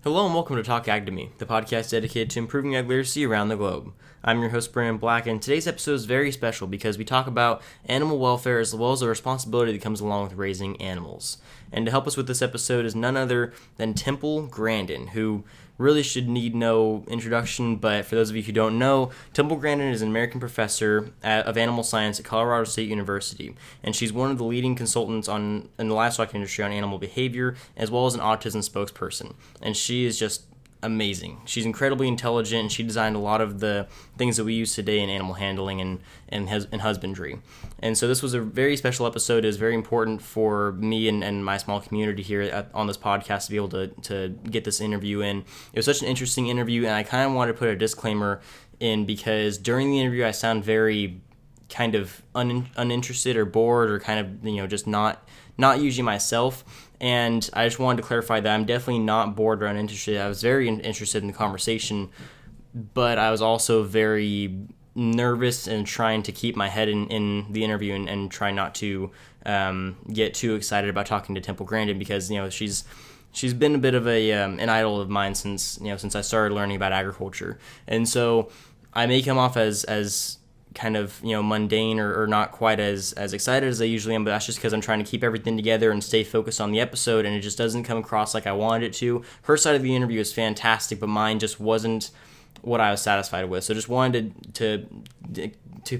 Hello and welcome to Talk Ag to Me, the podcast dedicated to improving ag literacy around the globe. I'm your host, Brandon Black, and today's episode is very special because we talk about animal welfare as well as the responsibility that comes along with raising animals. And to help us with this episode is none other than Temple Grandin, who really should need no introduction, but for those of you who don't know, Temple Grandin is an American professor of animal science at Colorado State University, and she's one of the leading consultants in the livestock industry on animal behavior, as well as an autism spokesperson. And she is just amazing. She's incredibly intelligent, and she designed a lot of the things that we use today in animal handling and husbandry. And so this was a very special episode. It is very important for me and my small community here on this podcast to be able to get this interview in. It was such an interesting interview, and I kind of wanted to put a disclaimer in because during the interview I sound very kind of uninterested or bored or kind of, just not usually myself. And I just wanted to clarify that I'm definitely not bored or uninterested. I was very interested in the conversation, but I was also very nervous and trying to keep my head in the interview and try not to get too excited about talking to Temple Grandin because, she's been a bit of an idol of mine since I started learning about agriculture. And so I may come off as kind of mundane or not quite as excited as I usually am, but that's just because I'm trying to keep everything together and stay focused on the episode, and it just doesn't come across like I wanted it to. Her side of the interview is fantastic, but mine just wasn't what I was satisfied with. So just wanted to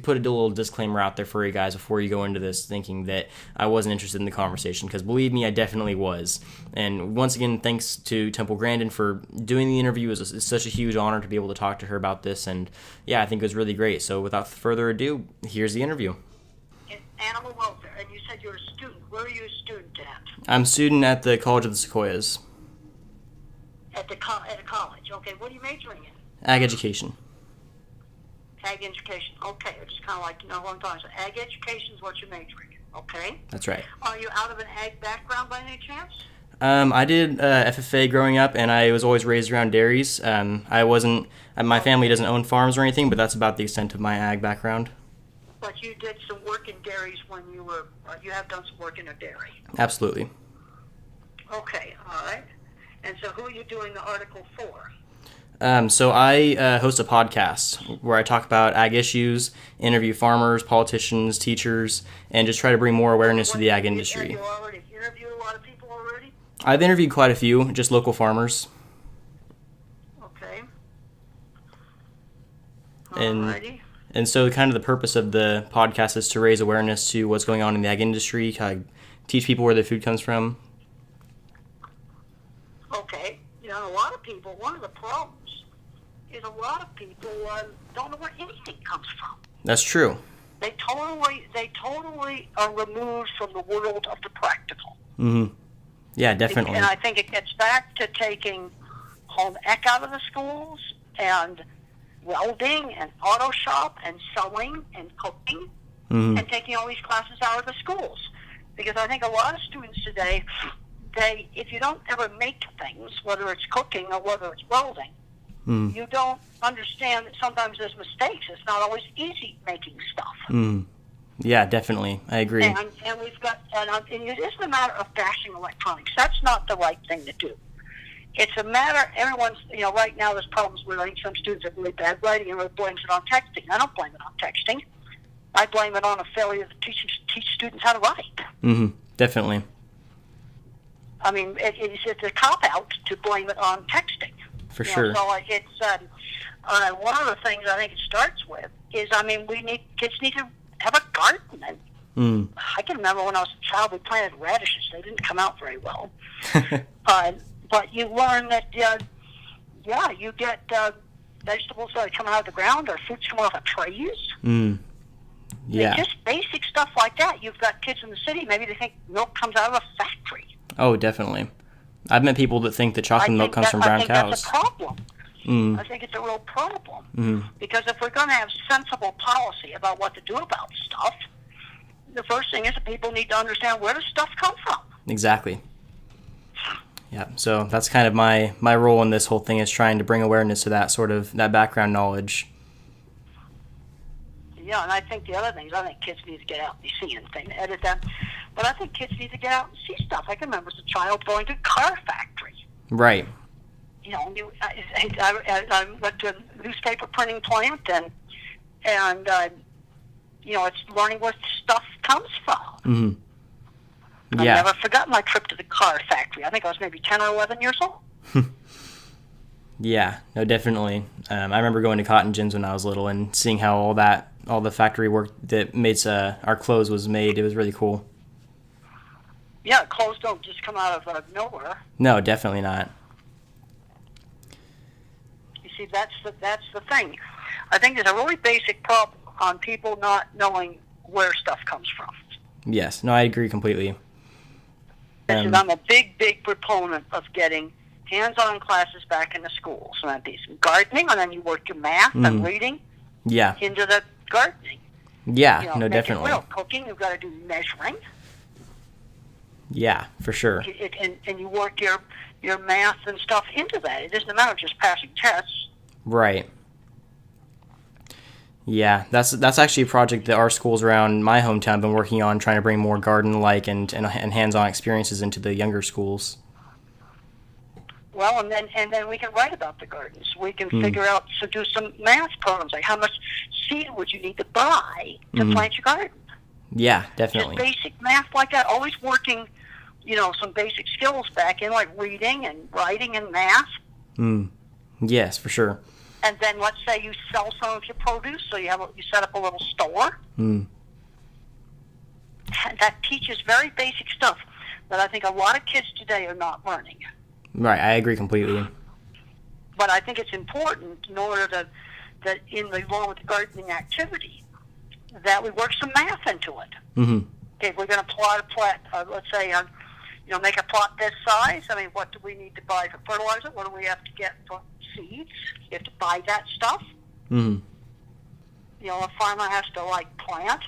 put a little disclaimer out there for you guys before you go into this thinking that I wasn't interested in the conversation, because believe me, I definitely was. And once again, thanks to Temple Grandin for doing the interview. It's such a huge honor to be able to talk to her about this, and yeah, I think it was really great. So without further ado, here's the interview. In animal welfare, and you said you're a student. Where are you a student at? I'm a student at the College of the Sequoias. At a college. Okay, what are you majoring in? Ag education. Ag education. Okay, I just kind of like to know what I'm talking about. So ag education is what you're majoring in. Okay. That's right. Are you out of an ag background by any chance? I did FFA growing up, and I was always raised around dairies. My family doesn't own farms or anything, but that's about the extent of my ag background. But you did some work in dairies when you have done some work in a dairy. Absolutely. Okay, all right. And so who are you doing the article for? So I host a podcast where I talk about ag issues, interview farmers, politicians, teachers, and just try to bring more awareness to the ag industry. Have you already interviewed a lot of people already? I've interviewed quite a few, just local farmers. Okay. And so kind of the purpose of the podcast is to raise awareness to what's going on in the ag industry, kind of teach people where their food comes from. Okay. A lot of people, one of the problems is a lot of people don't know where anything comes from. That's true. They totally are removed from the world of the practical. Mm-hmm. Yeah, definitely. And I think it gets back to taking home ec out of the schools and welding and auto shop and sewing and cooking and taking all these classes out of the schools. Because I think a lot of students today, if you don't ever make things, whether it's cooking or whether it's welding, you don't understand that sometimes there's mistakes. It's not always easy making stuff. Yeah, definitely. I agree. And we've got, and it isn't a matter of bashing electronics. That's not the right thing to do. It's a matter, everyone's, right now there's problems with, I think some students have really bad writing and really blames it on texting. I don't blame it on texting. I blame it on a failure to teach students how to write. Definitely. I mean, it's a cop-out to blame it on texting. For sure. So it's one of the things I think it starts with is, kids need to have a garden. And I can remember when I was a child, we planted radishes. They didn't come out very well. But you learn that, you get vegetables that come out of the ground or fruits come off of trees. Yeah. Just basic stuff like that. You've got kids in the city, maybe they think milk comes out of a factory. Oh, definitely. I've met people that think that chocolate milk comes from brown cows. I think that's a problem. I think it's a real problem. Because if we're going to have sensible policy about what to do about stuff, the first thing is that people need to understand where does stuff come from. Exactly. Yeah, so that's kind of my role in this whole thing, is trying to bring awareness to that background knowledge. Yeah, and I think the other thing is I think kids need to get out and be seeing things, edit them. But I think kids need to get out and see stuff. I can remember as a child going to a car factory. Right. I went to a newspaper printing plant, and it's learning where stuff comes from. Mm-hmm. Yeah. I've never forgotten my trip to the car factory. I think I was maybe 10 or 11 years old. Yeah, no, definitely. I remember going to cotton gins when I was little and seeing how all the factory work that made our clothes was made. It was really cool. Yeah, clothes don't just come out of nowhere. No, definitely not. You see, that's the thing. I think there's a really basic problem on people not knowing where stuff comes from. Yes, no, I agree completely. I'm a big proponent of getting hands-on classes back in the schools. So that'd be some gardening, and then you work your math and reading into the gardening. Yeah, no, definitely. Real cooking, you've got to do measuring. Yeah, for sure. And you work your math and stuff into that. It isn't a matter of just passing tests. Right. Yeah, that's actually a project that our schools around my hometown have been working on, trying to bring more garden-like and hands-on experiences into the younger schools. Well, and then we can write about the gardens. We can figure out to do some math problems, like how much seed would you need to buy to plant your garden. Yeah, definitely. Just basic math like that. Always working, some basic skills back in, like reading and writing and math. Yes, for sure. And then let's say you sell some of your produce, so you set up a little store. And that teaches very basic stuff that I think a lot of kids today are not learning. Right, I agree completely. But I think it's important in order that along with the gardening activity, that we work some math into it. Mm-hmm. Okay, if we're going to plot, let's say, make a plot this size. I mean, what do we need to buy for fertilizer? What do we have to get for seeds? You have to buy that stuff. A farmer has to plant,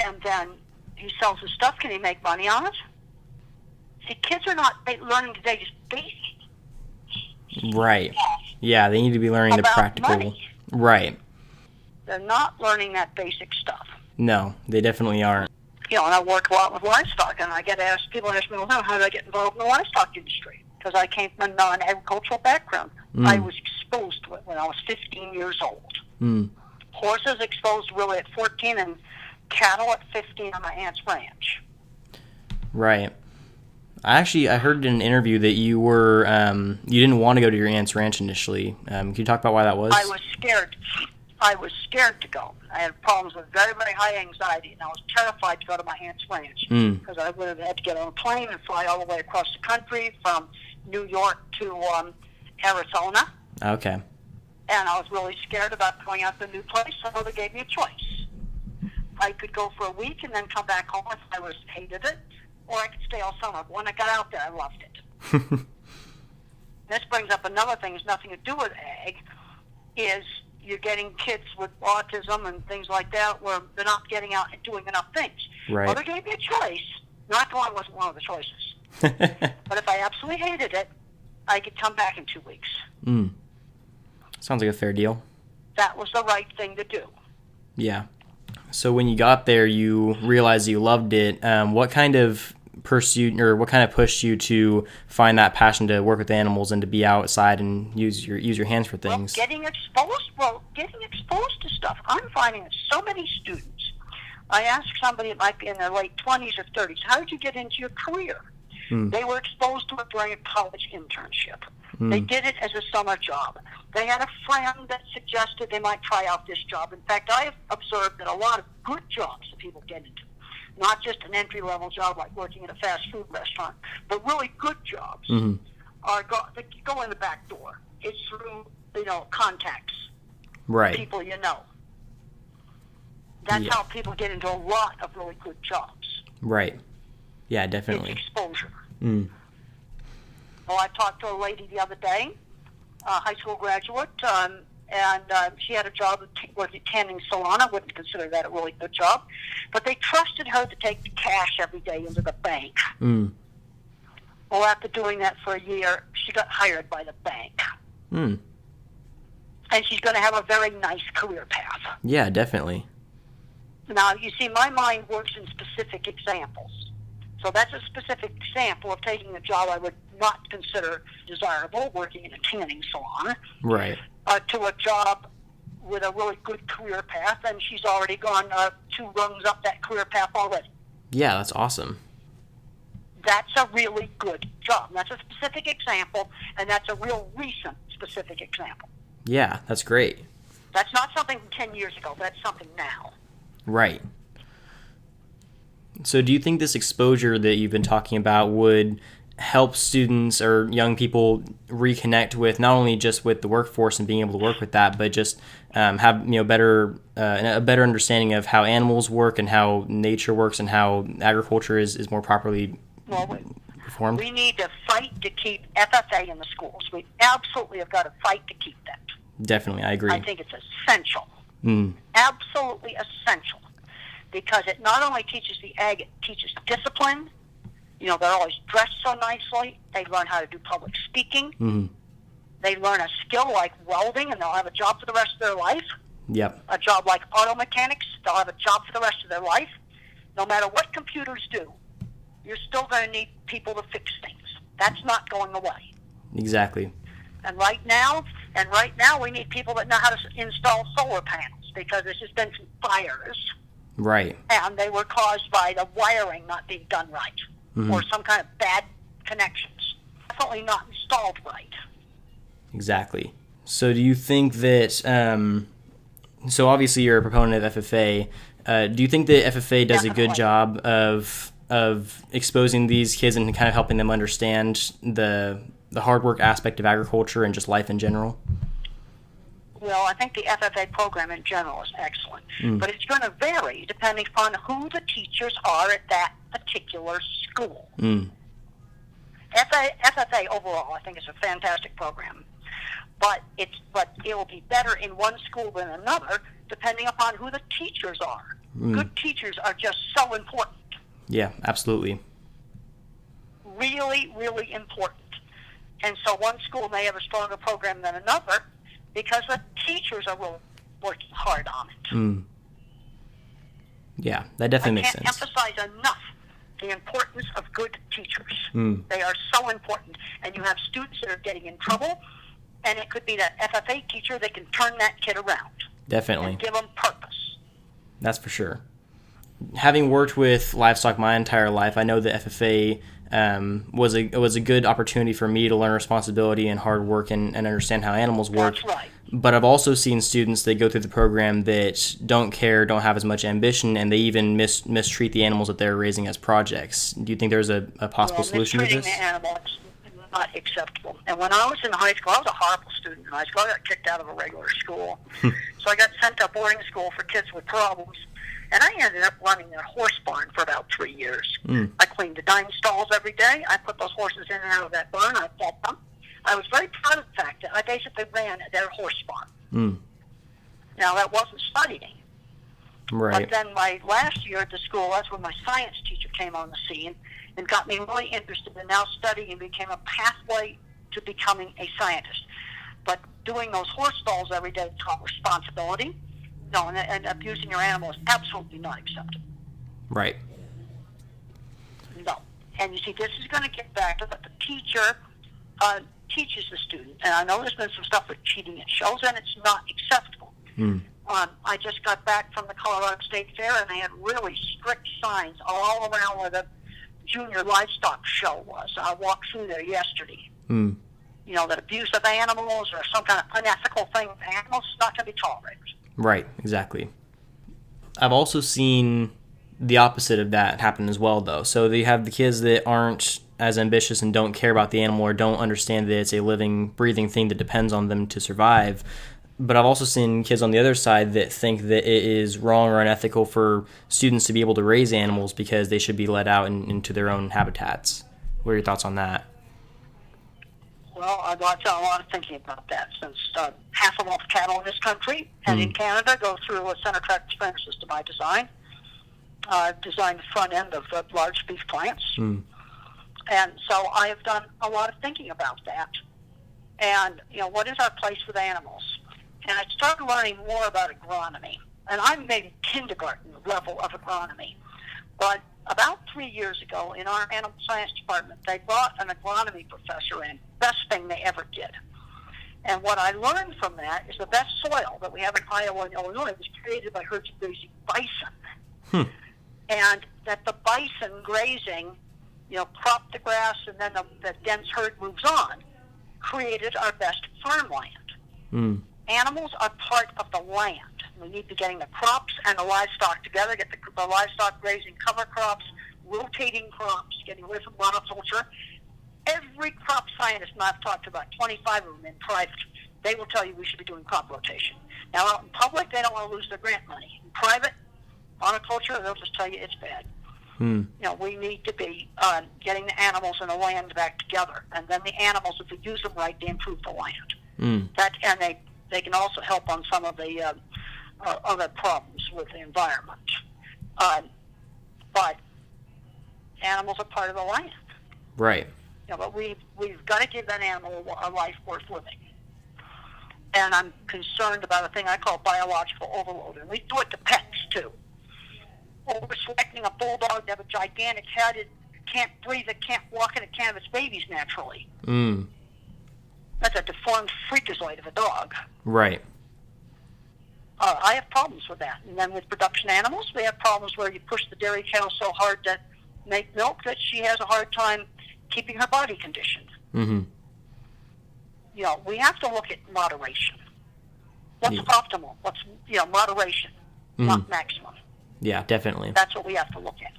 and then he sells his stuff. Can he make money on it? See, kids are not learning today just basic. Right. Yeah, they need to be learning the practical. Money. Right. They're not learning that basic stuff. No, they definitely aren't. And I work a lot with livestock, and people ask me all the time, how did I get involved in the livestock industry? Because I came from a non-agricultural background. I was exposed to it when I was 15 years old. Horses exposed really at 14, and cattle at 15 on my aunt's ranch. Right. I heard in an interview that you were you didn't want to go to your aunt's ranch initially. Can you talk about why that was? I was scared. I was scared to go. I had problems with very, very high anxiety, and I was terrified to go to my aunt's ranch because I would have had to get on a plane and fly all the way across the country from New York to Arizona. Okay. And I was really scared about going out to a new place, so they gave me a choice. I could go for a week and then come back home if I hated it, or I could stay all summer. But when I got out there, I loved it. This brings up another thing that's nothing to do with ag, is you're getting kids with autism and things like that where they're not getting out and doing enough things. Right. Well, they gave me a choice. Not that one wasn't one of the choices. But if I absolutely hated it, I could come back in 2 weeks. Sounds like a fair deal. That was the right thing to do. Yeah. So when you got there, you realized you loved it. What kind of pushed you to find that passion to work with animals and to be outside and use your hands for things? Getting exposed to stuff. I'm finding that so many students. I asked somebody that might be in their late 20s or 30s, how did you get into your career? They were exposed to it during a college internship. They did it as a summer job. They had a friend that suggested they might try out this job. In fact, I have observed that a lot of good jobs that people get into, not just an entry-level job like working at a fast food restaurant, but really good jobs, they go in the back door. It's through, contacts. Right. People you know. That's how people get into a lot of really good jobs. Right. Yeah, definitely. It's exposure. Well, I talked to a lady the other day, a high school graduate, and she had a job working at tanning salon. I wouldn't consider that a really good job. But they trusted her to take the cash every day into the bank. Well, after doing that for a year, she got hired by the bank. And she's going to have a very nice career path. Yeah, definitely. Now, you see, my mind works in specific examples. So that's a specific example of taking a job I would not consider desirable, working in a tanning salon, Right. To a job with a really good career path, and she's already gone 2 rungs up that career path already. Yeah, that's awesome. That's a really good job. That's a specific example, and that's a real recent specific example. Yeah, that's great. That's not something from 10 years ago. That's something now. Right. So do you think this exposure that you've been talking about would help students or young people reconnect with not only just with the workforce and being able to work with that, but just have better a better understanding of how animals work and how nature works and how agriculture is more properly performed? We need to fight to keep FFA in the schools. We absolutely have got to fight to keep that. Definitely, I agree. I think it's essential. Absolutely essential. Because it not only teaches the ag, it teaches discipline. You know, they're always dressed so nicely. They learn how to do public speaking. They learn a skill like welding, and they'll have a job for the rest of their life. Yep. A job like auto mechanics, they'll have a job for the rest of their life. No matter what computers do, you're still going to need people to fix things. That's not going away. Exactly. And right now, we need people that know how to install solar panels, because there's just been some fires. Right. And they were caused by the wiring not being done right, or some kind of bad connections. Definitely not installed right. Exactly. So do you think that, so obviously you're a proponent of FFA. Do you think that FFA does a good job of exposing these kids and kind of helping them understand the hard work aspect of agriculture and just life in general? Well, I think the FFA program in general is excellent, but it's going to vary depending upon who the teachers are at that particular school. FFA overall, I think, is a fantastic program, but it will be better in one school than another depending upon who the teachers are. Good teachers are just so important. Yeah, absolutely. Really, really important. And so one school may have a stronger program than another because the teachers are really working hard on it. Yeah, that definitely makes sense. I can't emphasize enough the importance of good teachers. They are so important. And you have students that are getting in trouble, and it could be that FFA teacher that can turn that kid around. Definitely. And give them purpose. That's for sure. Having worked with livestock my entire life, I know that FFA was a good opportunity for me to learn responsibility and hard work and understand how animals work. That's right. But I've also seen students that go through the program that don't care, don't have as much ambition, and they even mistreat the animals that they're raising as projects. Do you think there's a possible solution to this? Mistreating the animals is not acceptable. And when I was in high school, I was a horrible student in high school. I got kicked out of a regular school. So I got sent to boarding school for kids with problems. And I ended up running their horse barn for about 3 years. I cleaned the dine stalls every day. I put those horses in and out of that barn. I fed them. I was very proud of the fact that I basically ran their horse barn. Now, that wasn't studying. Right. But then my last year at the school, that's when my science teacher came on the scene and got me really interested in now studying and became a pathway to becoming a scientist. But doing those horse stalls every day taught responsibility. No, and abusing your animal is absolutely not acceptable. Right. No. And you see, this is going to get back to what the teacher teaches the student. And I know there's been some stuff with cheating at shows, and it's not acceptable. I just got back from the Colorado State Fair, and they had really strict signs all around where the junior livestock show was. I walked through there yesterday. You know, that abuse of animals or some kind of unethical thing with animals is not going to be tolerated. Right, exactly. I've also seen the opposite of that happen as well, though. So you have the kids that aren't as ambitious and don't care about the animal or don't understand that it's a living, breathing thing that depends on them to survive. But I've also seen kids on the other side that think that it is wrong or unethical for students to be able to raise animals because they should be let out into their own habitats. What are your thoughts on that? Well, I've done a lot of thinking about that since half of all the cattle in this country and in Canada go through a center tract sprinkler system I designed. I've designed the front end of large beef plants. And so I have done a lot of thinking about that. And, you know, what is our place with animals? And I started learning more about agronomy. And I'm maybe kindergarten level of agronomy. But About 3 years ago, in our animal science department, they brought an agronomy professor in. Best thing they ever did. And what I learned from that is the best soil that we have in Iowa and Illinois was created by herds of grazing bison. And that the bison grazing, crop the grass, and then the dense herd moves on, created our best farmland. Animals are part of the land. We need to be getting the crops and the livestock together, get the livestock grazing cover crops, rotating crops, getting away from monoculture. Every crop scientist, and I've talked to about 25 of them in private, they will tell you we should be doing crop rotation. Now, out in public, they don't want to lose their grant money. In private, monoculture, they'll just tell you it's bad. We need to be getting the animals and the land back together. And then the animals, if we use them right, they improve the land. And they can also help on some of the other problems with the environment. But animals are part of the land. Right. But we've got to give that animal a life worth living. And I'm concerned about a thing I call biological overload. And we do it to pets, too. We're selecting a bulldog to have a gigantic head. It can't breathe, it can't walk, and it can't have its babies naturally. That's a deformed freakazoid of a dog. Right. I have problems with that. And then with production animals, we have problems where you push the dairy cow so hard to make milk that she has a hard time keeping her body conditioned. We have to look at moderation. What's optimal? What's, moderation, not maximum. Yeah, definitely. That's what we have to look at.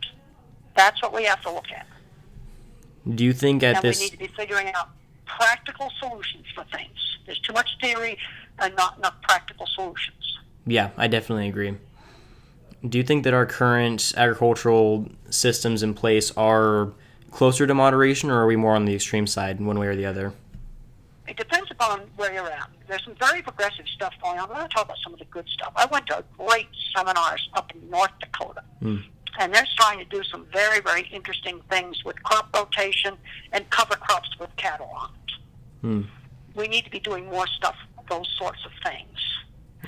Do you think we need to be figuring out practical solutions for things. There's too much theory and not enough practical solutions. Yeah, I definitely agree. Do you think that our current agricultural systems in place are closer to moderation, or are we more on the extreme side, one way or the other? It depends upon where you're at. There's some very progressive stuff going on. I'm going to talk about some of the good stuff. I went to great seminars up in North Dakota, and they're trying to do some very, very interesting things with crop rotation and cover crops with cattle on it. We need to be doing more stuff, those sorts of things.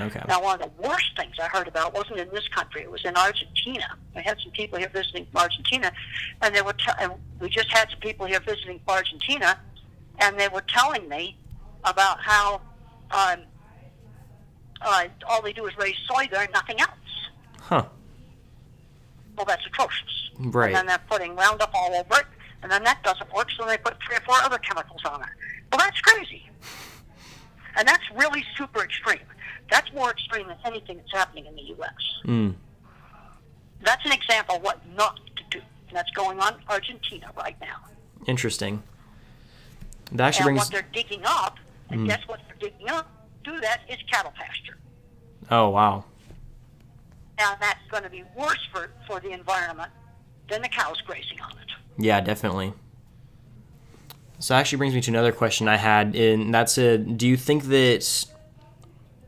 Okay. Now, one of the worst things I heard about wasn't in this country. It was in Argentina. I had some people here visiting from Argentina, and they were and we just had some people here visiting from Argentina, and they were telling me about how all they do is raise soy there and nothing else. Well, that's atrocious. Right. And then they're putting Roundup all over it, and then that doesn't work, so they put 3 or 4 other chemicals on it. Well, that's crazy. And that's really super extreme. That's more extreme than anything that's happening in the U.S. That's an example of what not to do. And that's going on in Argentina right now. Interesting. That actually what they're digging up, and guess what they're digging up? Do that is cattle pasture. Oh, wow. And that's going to be worse for the environment than the cows grazing on it. Yeah, definitely. So that actually brings me to another question I had, and that's do you think that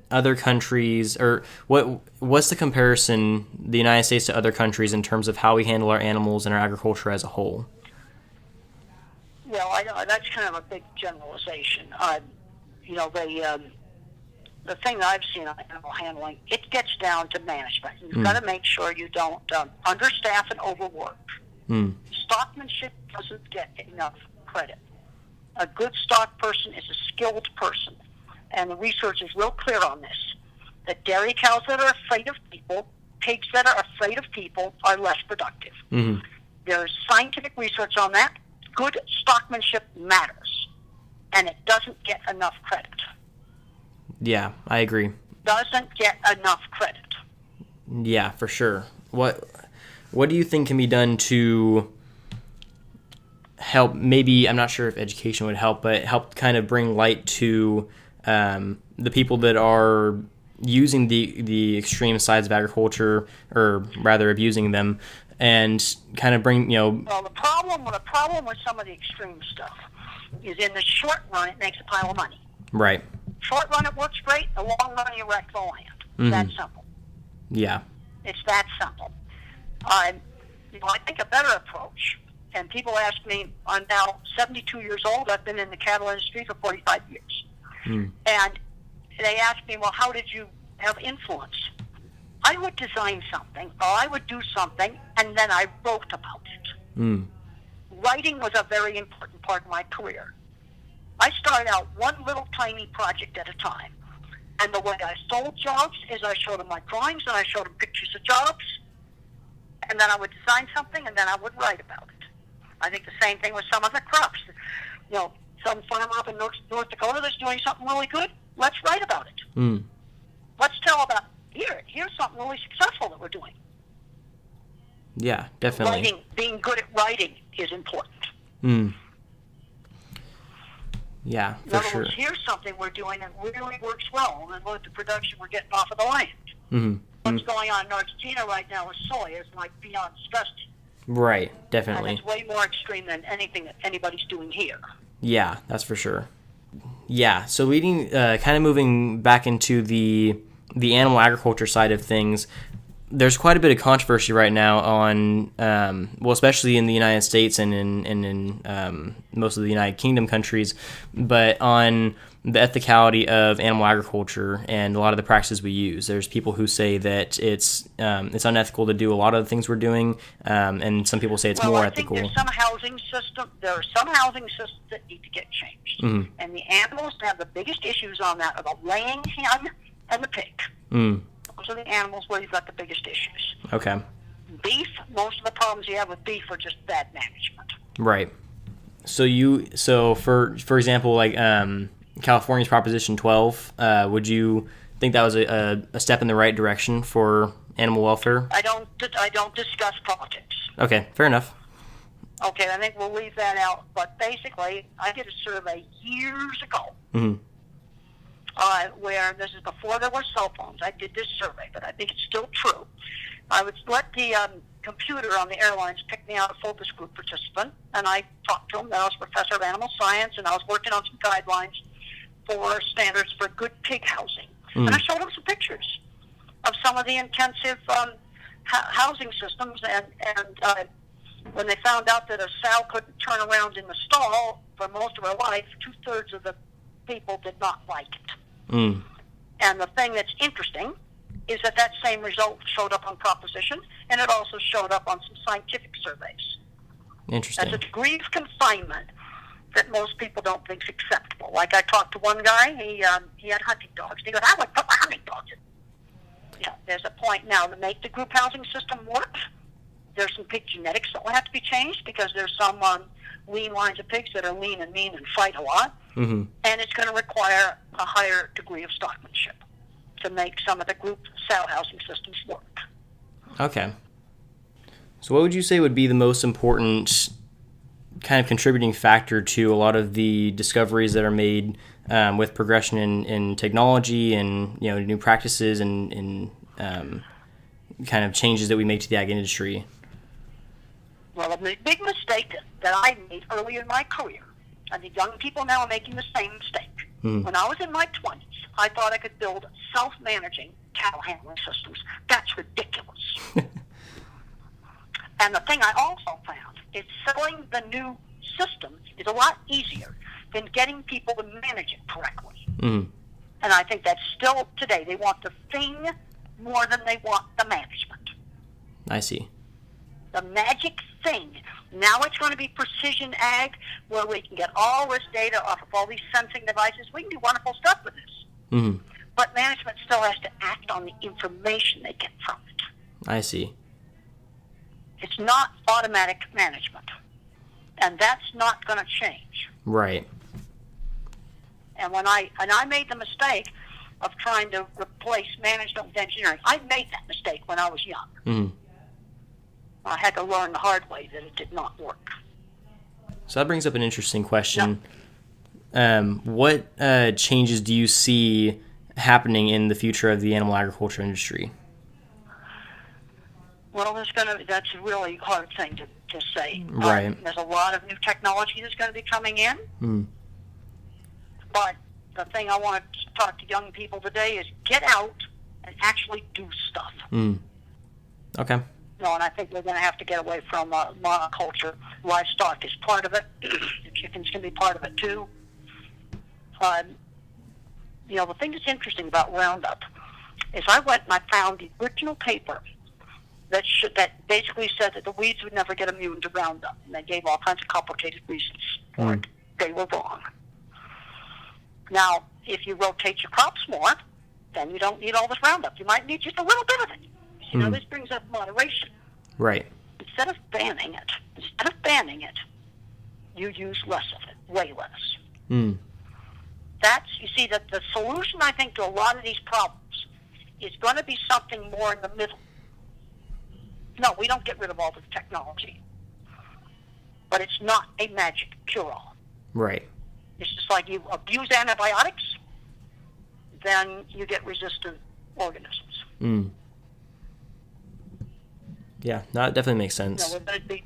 other countries, or what's the comparison, the United States to other countries in terms of how we handle our animals and our agriculture as a whole? Well, I know that's kind of a big generalization. The thing that I've seen on animal handling, it gets down to management. You've got to make sure you don't understaff and overwork. Stockmanship doesn't get enough credit. A good stock person is a skilled person, and the research is real clear on this, that dairy cows that are afraid of people, pigs that are afraid of people are less productive. There's scientific research on that. Good stockmanship matters, and it doesn't get enough credit. Yeah, I agree. Doesn't get enough credit. Yeah, for sure. What do you think can be done to help? Maybe, I'm not sure if education would help, but help kind of bring light to the people that are using the extreme sides of agriculture, or rather abusing them, and kind of bring, Well, the problem with some of the extreme stuff is in the short run it makes a pile of money. Right. Short run it works great. The long run you wreck the land. That simple. Yeah. It's that simple. I think a better approach, and people ask me, I'm now 72 years old. I've been in the cattle industry for 45 years. And they ask me, well, how did you have influence? I would design something, or I would do something, and then I wrote about it. Mm. Writing was a very important part of my career. I started out one little tiny project at a time. And the way I sold jobs is I showed them my drawings, and I showed them pictures of jobs, and then I would design something, and then I would write about it. I think the same thing with some of the crops. You know, some farmer up in North Dakota that's doing something really good, let's write about it. Mm. Let's tell about, here's something really successful that we're doing. Yeah, definitely. Being good at writing is important. Mm. Yeah, In for other sure. words, here's something we're doing that really works well, and look at the production we're getting off of the land. Mm-hmm. What's going on in Argentina right now with soy is like beyond disgusting. Right, And definitely. it's way more extreme than anything that anybody's doing here. Yeah, that's for sure. Yeah, so kind of moving back into the animal agriculture side of things, there's quite a bit of controversy right now on, well, especially in the United States and in most of the United Kingdom countries, but on the ethicality of animal agriculture and a lot of the practices we use. There's people who say that it's unethical to do a lot of the things we're doing, and some people say it's more ethical. There are some housing systems that need to get changed. Mm-hmm. And the animals that have the biggest issues on that are the laying hen and the pig. Mm. Those are the animals where you've got the biggest issues. Okay. Beef, most of the problems you have with beef are just bad management. Right. So for example, like California's Proposition 12, would you think that was a step in the right direction for animal welfare? I don't discuss politics. Okay, fair enough. Okay, I think we'll leave that out. But basically, I did a survey years ago, Mm-hmm. where this is before there were cell phones. I did this survey, but I think it's still true. I would let the computer on the airlines pick me out a focus group participant, and I talked to him. I was a professor of animal science, and I was working on some guidelines for standards for good pig housing. Mm. And I showed him some pictures of some of the intensive housing systems, and when they found out that a sow couldn't turn around in the stall for most of her life, 2/3 of the people did not like it. Mm. And the thing that's interesting is that same result showed up on Proposition, and it also showed up on some scientific surveys. Interesting. That's a degree of confinement that most people don't think is acceptable. Like I talked to one guy, he had hunting dogs. And he goes, I would put my hunting dogs in. Yeah, there's a point now to make the group housing system work. There's some pig genetics that will have to be changed because there's some lean lines of pigs that are lean and mean and fight a lot. Mm-hmm. And it's going to require a higher degree of stockmanship to make some of the group sow housing systems work. Okay. So what would you say would be the most important kind of contributing factor to a lot of the discoveries that are made with progression in technology and new practices and kind of changes that we make to the ag industry? Well, a big mistake that I made early in my career, and the young people now are making the same mistake. Mm. When I was in my 20s, I thought I could build self-managing cattle handling systems. That's ridiculous. And the thing I also found is selling the new system is a lot easier than getting people to manage it correctly. Mm. And I think that's still today. They want the thing more than they want the management. I see. The magic thing. Now it's going to be precision ag, where we can get all this data off of all these sensing devices. We can do wonderful stuff with this. Mm-hmm. But management still has to act on the information they get from it. I see. It's not automatic management. And that's not going to change. Right. And I made the mistake of trying to replace management with engineering. I made that mistake when I was young. Mm-hmm. I had to learn the hard way that it did not work. So that brings up an interesting question. What changes do you see happening in the future of the animal agriculture industry? Well, that's a really hard thing to say. Right. There's a lot of new technology that's going to be coming in. Mm. But the thing I want to talk to young people today is get out and actually do stuff. Mm. Okay. No, and I think we're going to have to get away from monoculture. Livestock is part of it. The chickens can be part of it too. The thing that's interesting about Roundup is I went and I found the original paper that basically said that the weeds would never get immune to Roundup, and they gave all kinds of complicated reasons for it. They were wrong. Now, if you rotate your crops more, then you don't need all this Roundup. You might need just a little bit of it. You know, this brings up moderation. Right. Instead of banning it, you use less of it, way less. You see, that the solution, I think, to a lot of these problems is going to be something more in the middle. No, we don't get rid of all the technology. But it's not a magic cure-all. Right. It's just like you abuse antibiotics, then you get resistant organisms. Yeah, that definitely makes sense. You know, we're going to be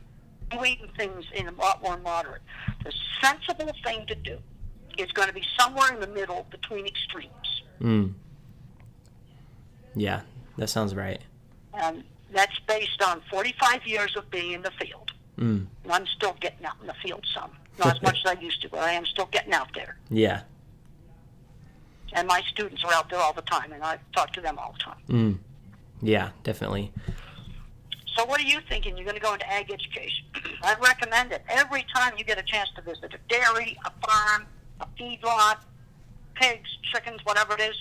doing things in a lot more moderate. The sensible thing to do is going to be somewhere in the middle between extremes. Yeah, that sounds right. And that's based on 45 years of being in the field. And I'm still getting out in the field some. Not as much as I used to, but I am still getting out there. Yeah. And my students are out there all the time, and I talk to them all the time. Yeah, definitely. So what are you thinking? You're going to go into ag education. I recommend it. Every time you get a chance to visit a dairy, a farm, a feedlot, pigs, chickens, whatever it is,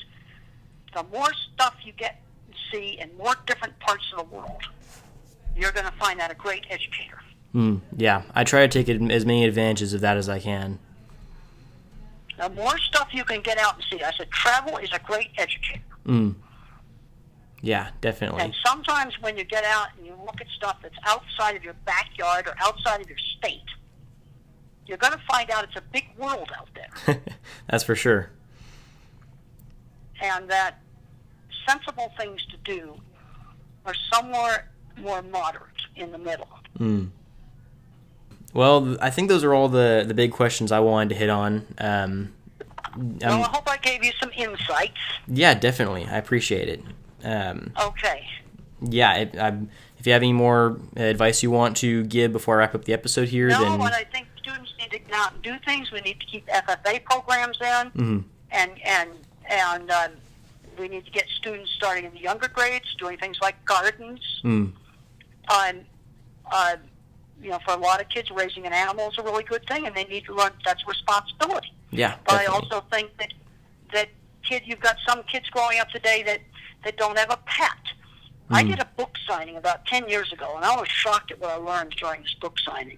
the more stuff you get to see in more different parts of the world, you're going to find that a great educator. Yeah, I try to take as many advantages of that as I can. The more stuff you can get out and see. I said travel is a great educator. Yeah, definitely. And sometimes when you get out and you look at stuff that's outside of your backyard or outside of your state, you're going to find out it's a big world out there. That's for sure. And that sensible things to do are somewhere more moderate in the middle. Well, I think those are all the big questions I wanted to hit on. Well, I hope I gave you some insights. Yeah, definitely. I appreciate it. Okay. Yeah, if you have any more advice you want to give before I wrap up the episode here, then... No, but I think students need to get out and do things. We need to keep FFA programs in, and we need to get students starting in the younger grades, doing things like gardens. You know, for a lot of kids, raising an animal is a really good thing, and they need to learn that's responsibility. Yeah, but definitely. I also think that you've got some kids growing up today that don't have a pet. I did a book signing about 10 years ago, and I was shocked at what I learned during this book signing.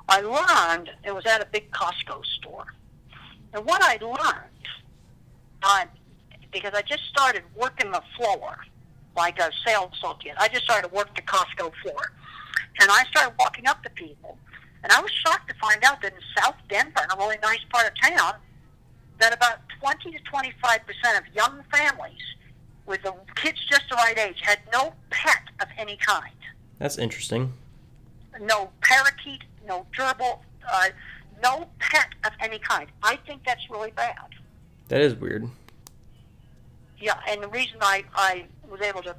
I learned, it was at a big Costco store, and what I learned, because I just started working the floor, like a sales associate, I just started working the Costco floor. And I started walking up to people, and I was shocked to find out that in South Denver, in a really nice part of town, that about 20 to 25% of young families with the kids just the right age had no pet of any kind. That's interesting. No parakeet, no gerbil, no pet of any kind. I think that's really bad. That is weird. Yeah, and the reason I was able to,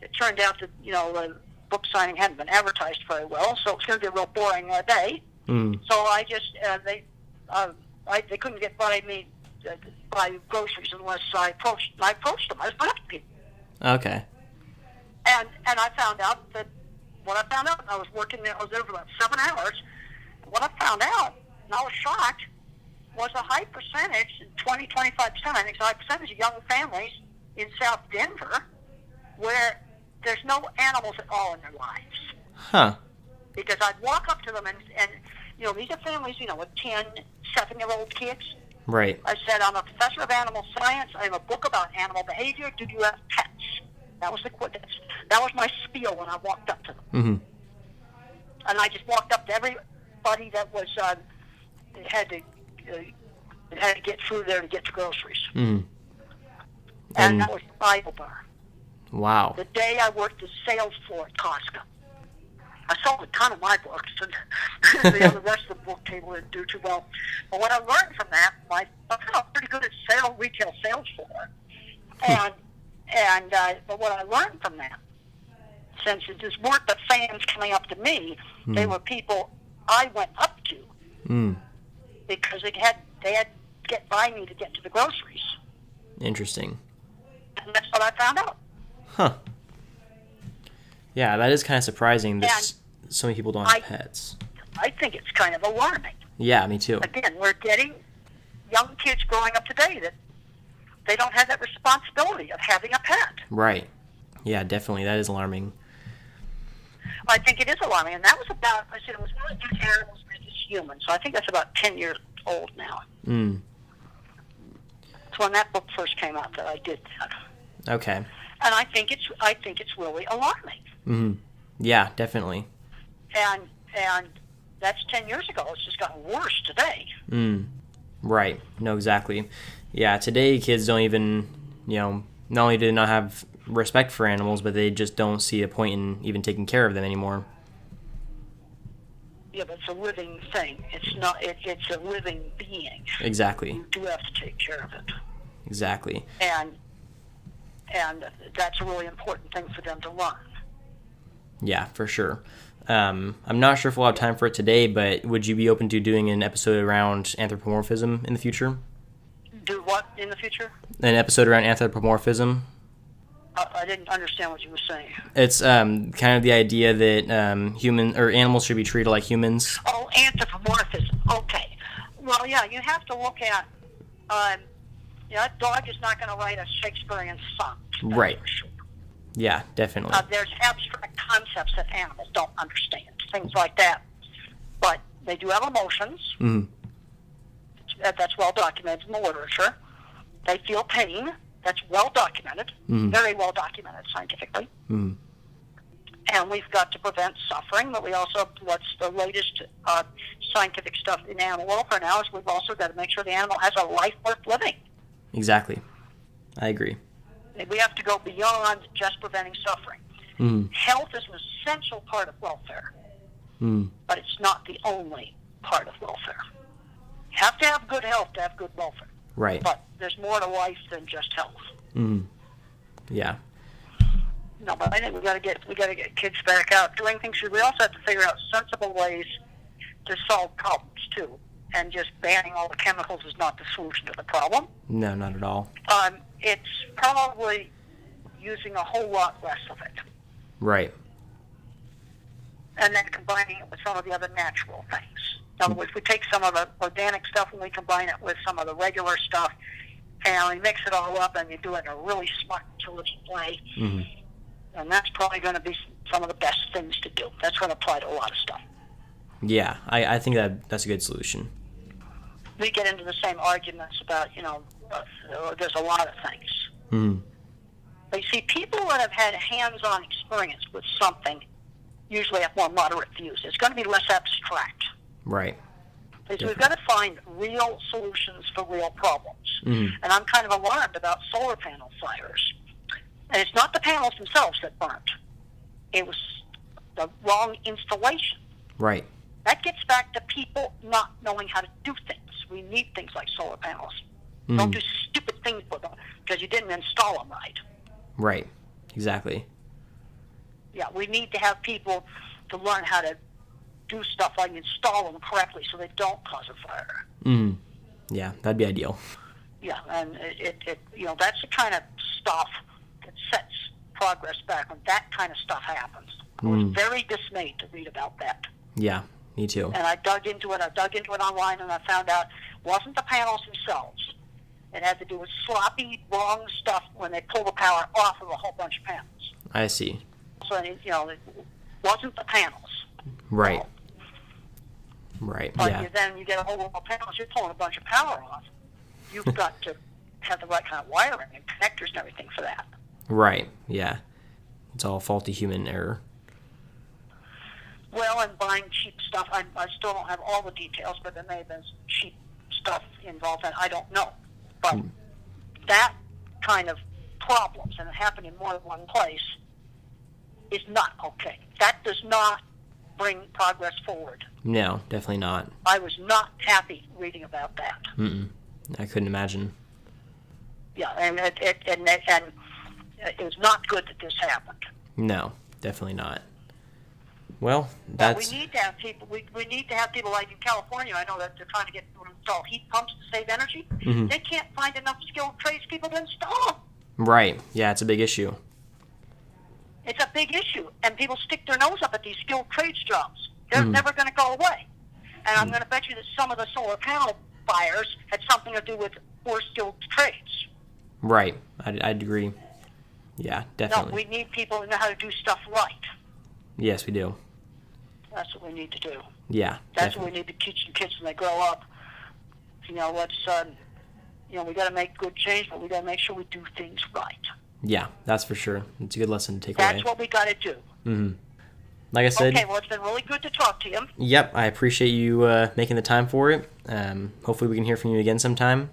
it turned out that, you know, the book signing hadn't been advertised very well, so it's going to be a real boring day. So I just, they couldn't get by me, buy groceries unless I approached them. I was asking people. Okay. And I found out that, I was working there, I was there for about 7 hours. What I found out, and I was shocked, was a high percentage, 20, 25%, I think, a high percentage of young families in South Denver where there's no animals at all in their lives. Huh. Because I'd walk up to them and you know, these are families, you know, with 10, 7-year-old kids. Right. I said, I'm a professor of animal science. I have a book about animal behavior. Do you have pets? That was my spiel when I walked up to them. And I just walked up to everybody that was had to get through there to get to groceries. And that was the Bible bar. Wow. The day I worked the sales floor at Costco. I sold a ton of my books, and the rest of the book table didn't do too well. But what I learned from that, I felt pretty good at retail sales floor. But what I learned from that, since it just weren't the fans coming up to me, they were people I went up to because they had to get by me to get to the groceries. Interesting. And that's what I found out. Huh. Yeah, that is kind of surprising that so many people don't have pets. I think it's kind of alarming. Yeah, me too. Again, we're getting young kids growing up today that they don't have that responsibility of having a pet. Right. Yeah, definitely. That is alarming. I think it is alarming. And that was about, I said, it was really good animals versus humans. So I think that's about 10 years old now. Mm. It's when that book first came out that I did that. Okay. And I think it's really alarming. Mm-hmm. Yeah, definitely. And that's 10 years ago. It's just gotten worse today. Mm. Right. No, exactly. Yeah, today kids don't even, not only do they not have respect for animals, but they just don't see a point in even taking care of them anymore. Yeah, but it's a living thing. It's not. It's a living being. Exactly. You do have to take care of it. Exactly. And that's a really important thing for them to learn. Yeah, for sure. I'm not sure if we'll have time for it today, but would you be open to doing an episode around anthropomorphism in the future? Do what in the future? An episode around anthropomorphism. I didn't understand what you were saying. It's kind of the idea that human or animals should be treated like humans. Oh, anthropomorphism. Okay. Well, yeah, you have to look at. A dog is not going to write a Shakespearean sonnet. Right. For sure. Yeah, definitely. There's abstract concepts that animals don't understand, things like that. But they do have emotions. Mm-hmm. That's well documented in the literature. They feel pain. That's well documented, very well documented scientifically. Mm. And we've got to prevent suffering, but we also, what's the latest scientific stuff in animal welfare now is we've also got to make sure the animal has a life worth living. Exactly. I agree. We have to go beyond just preventing suffering. Mm. Health is an essential part of welfare, but it's not the only part of welfare. You have to have good health to have good welfare. Right. But there's more to life than just health. Mm. Yeah. No, but I think we got to get kids back out doing things. We also have to figure out sensible ways to solve problems too. And just banning all the chemicals is not the solution to the problem. No, not at all. It's probably using a whole lot less of it. Right. And then combining it with some of the other natural things. In other words, we take some of the organic stuff and we combine it with some of the regular stuff, and we mix it all up, and you do it in a really smart, intelligent way. Mm-hmm. And that's probably going to be some of the best things to do. That's going to apply to a lot of stuff. Yeah, I think that's a good solution. We get into the same arguments about, there's a lot of things. Mm-hmm. But you see, people that have had hands-on experience with something usually have more moderate views. It's going to be less abstract. Right. Because we've got to find real solutions for real problems. Mm-hmm. And I'm kind of alarmed about solar panel fires. And it's not the panels themselves that burnt. It was the wrong installation. Right. That gets back to people not knowing how to do things. We need things like solar panels. Mm-hmm. Don't do stupid things with them because you didn't install them right. Right. Exactly. Yeah, we need to have people to learn how to do stuff like install them correctly so they don't cause a fire. Mm. Yeah, that'd be ideal. Yeah, and it that's the kind of stuff that sets progress back when that kind of stuff happens. I was very dismayed to read about that. Yeah, me too. And I dug into it online, and I found out it wasn't the panels themselves. It had to do with sloppy, wrong stuff when they pull the power off of a whole bunch of panels. I see. So, it wasn't the panels. Right. Right, but yeah. Then you get a whole lot of panels, you're pulling a bunch of power off. You've got to have the right kind of wiring and connectors and everything for that. Right, yeah. It's all faulty human error. Well, and buying cheap stuff, I still don't have all the details, but there may have been cheap stuff involved, and I don't know. But that kind of problems, and it happened in more than one place, is not okay. That does not bring progress forward. No, definitely not. I was not happy reading about that. I couldn't imagine. Yeah, and it was not good that this happened. No, definitely not. Well, that's... we need to have people. We need to have people like in California. I know that they're trying to get people to install heat pumps to save energy. Mm-hmm. They can't find enough skilled tradespeople to install them. Right. Yeah, it's a big issue. It's a big issue, and people stick their nose up at these skilled trades jobs. They're never going to go away. And I'm going to bet you that some of the solar panel buyers had something to do with poor skilled trades. Right. I'd agree. Yeah, definitely. No, we need people who know how to do stuff right. Yes, we do. That's what we need to do. Yeah, That's what we need to teach the kids when they grow up. Let's, we got to make good change, but we got to make sure we do things right. Yeah, that's for sure. It's a good lesson to take away. That's what we got to do. Mm-hmm. Like I said... Okay, well, it's been really good to talk to you. Yep, I appreciate you making the time for it. Hopefully we can hear from you again sometime.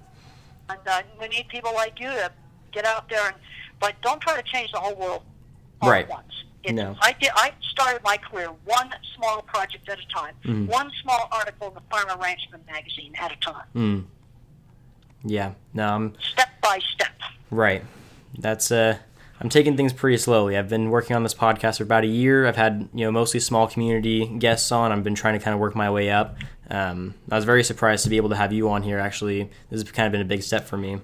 And we need people like you to get out there, but don't try to change the whole world all at once. No. I started my career one small project at a time, one small article in the Farmer Ranchman magazine at a time. Yeah, no, step by step. Right. That's I'm taking things pretty slowly. I've been working on this podcast for about a year. I've had mostly small community guests on. I've been trying to kind of work my way up. I was very surprised to be able to have you on here. Actually, this has kind of been a big step for me.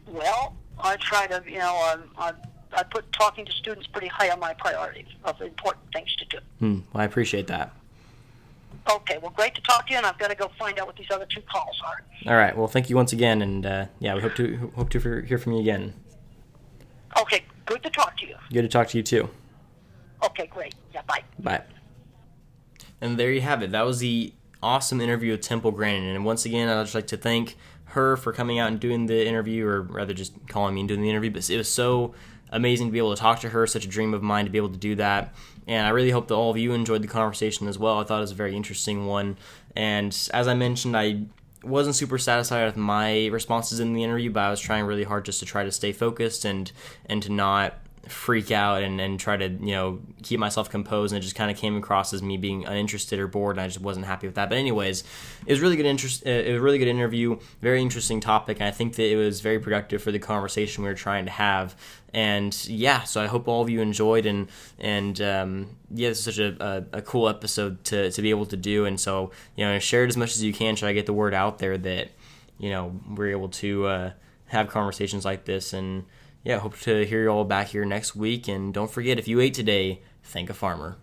Well, I try to, I put talking to students pretty high on my priority of important things to do. Well, I appreciate that. Okay, well, great to talk to you, and I've got to go find out what these other two calls are. All right, well, thank you once again, and we hope to hear from you again. Okay, good to talk to you. Good to talk to you too. Okay, great. Yeah, bye. Bye. And there you have it. That was the awesome interview with Temple Grandin, and once again, I'd just like to thank her for coming out and doing the interview, or rather just calling me and doing the interview. But it was so amazing to be able to talk to her, such a dream of mine to be able to do that. And I really hope that all of you enjoyed the conversation as well. I thought it was a very interesting one. And as I mentioned, I wasn't super satisfied with my responses in the interview, but I was trying really hard just to try to stay focused and to not freak out and try to keep myself composed, and it just kind of came across as me being uninterested or bored, and I just wasn't happy with that. But anyways, it was really good. It was a really good interview, very interesting topic, and I think that it was very productive for the conversation we were trying to have. And yeah, so I hope all of you enjoyed, and this is such a cool episode to be able to do. And so share it as much as you can, try to get the word out there that we're able to have conversations like this. And yeah, hope to hear you all back here next week. And don't forget, if you ate today, thank a farmer.